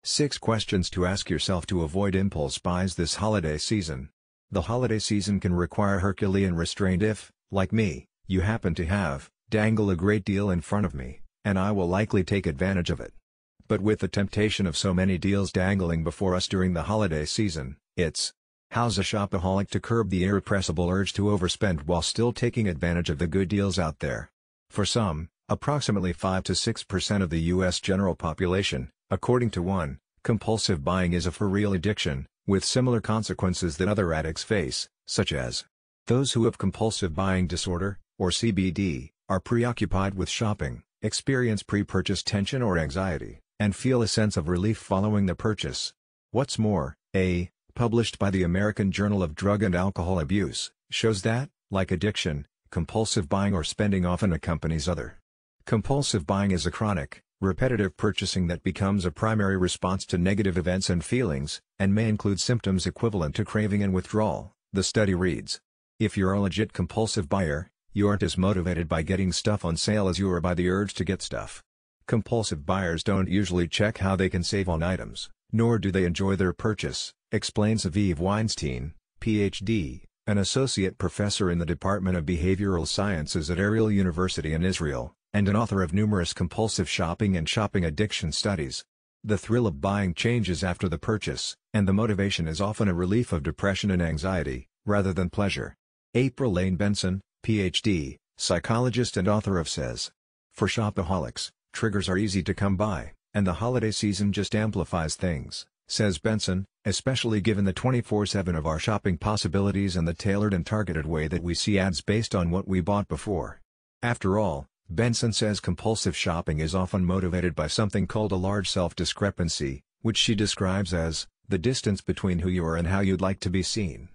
6 questions to ask yourself to avoid impulse buys this holiday season. The holiday season can require Herculean restraint if, like me, you happen to dangle a great deal in front of me, and I will likely take advantage of it. But with the temptation of so many deals dangling before us during the holiday season, how's a shopaholic to curb the irrepressible urge to overspend while still taking advantage of the good deals out there? For some, approximately 5 to 6% of the U.S. general population, according to one, compulsive buying is a for-real addiction, with similar consequences that other addicts face, such as those who have compulsive buying disorder, or CBD, are preoccupied with shopping, experience pre-purchase tension or anxiety, and feel a sense of relief following the purchase. What's more, published by the American Journal of Drug and Alcohol Abuse, shows that, like addiction, compulsive buying or spending often accompanies other. Compulsive buying is a chronic, repetitive purchasing that becomes a primary response to negative events and feelings, and may include symptoms equivalent to craving and withdrawal, the study reads. If you're a legit compulsive buyer, you aren't as motivated by getting stuff on sale as you are by the urge to get stuff. Compulsive buyers don't usually check how they can save on items, nor do they enjoy their purchase, explains Aviv Weinstein, Ph.D., an associate professor in the Department of Behavioral Sciences at Ariel University in Israel, and an author of numerous compulsive shopping and shopping addiction studies. The thrill of buying changes after the purchase, and the motivation is often a relief of depression and anxiety, rather than pleasure. April Lane Benson, Ph.D., psychologist and author of Says. For shopaholics, triggers are easy to come by, and the holiday season just amplifies things, says Benson, especially given the 24/7 of our shopping possibilities and the tailored and targeted way that we see ads based on what we bought before. After all, Benson says compulsive shopping is often motivated by something called a large self-discrepancy, which she describes as the distance between who you are and how you'd like to be seen.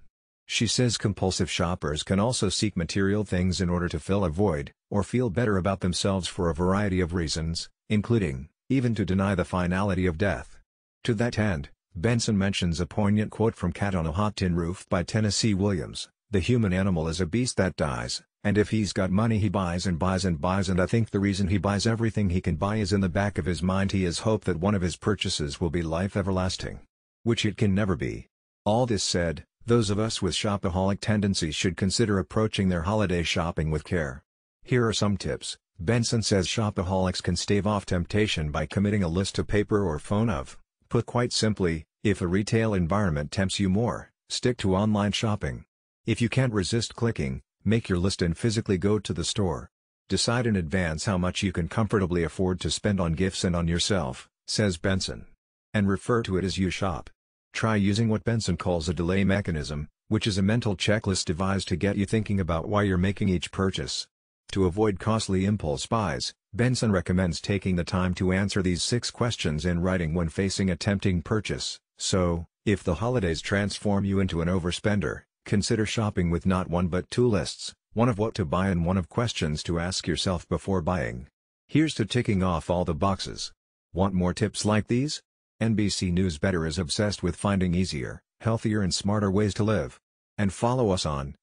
She says compulsive shoppers can also seek material things in order to fill a void, or feel better about themselves for a variety of reasons, including, even to deny the finality of death. To that end, Benson mentions a poignant quote from Cat on a Hot Tin Roof by Tennessee Williams, "The human animal is a beast that dies, and if he's got money he buys and buys and buys, and I think the reason he buys everything he can buy is in the back of his mind he has hope that one of his purchases will be life everlasting. Which it can never be." All this said, those of us with shopaholic tendencies should consider approaching their holiday shopping with care. Here are some tips. Benson says shopaholics can stave off temptation by committing a list to paper or phone of. Put quite simply, if a retail environment tempts you more, stick to online shopping. If you can't resist clicking, make your list and physically go to the store. Decide in advance how much you can comfortably afford to spend on gifts and on yourself, says Benson. And refer to it as you shop. Try using what Benson calls a delay mechanism, which is a mental checklist devised to get you thinking about why you're making each purchase. To avoid costly impulse buys, Benson recommends taking the time to answer these 6 questions in writing when facing a tempting purchase. So, if the holidays transform you into an overspender, consider shopping with not one but 2 lists, one of what to buy and one of questions to ask yourself before buying. Here's to ticking off all the boxes. Want more tips like these? NBC News Better is obsessed with finding easier, healthier and smarter ways to live. And follow us on,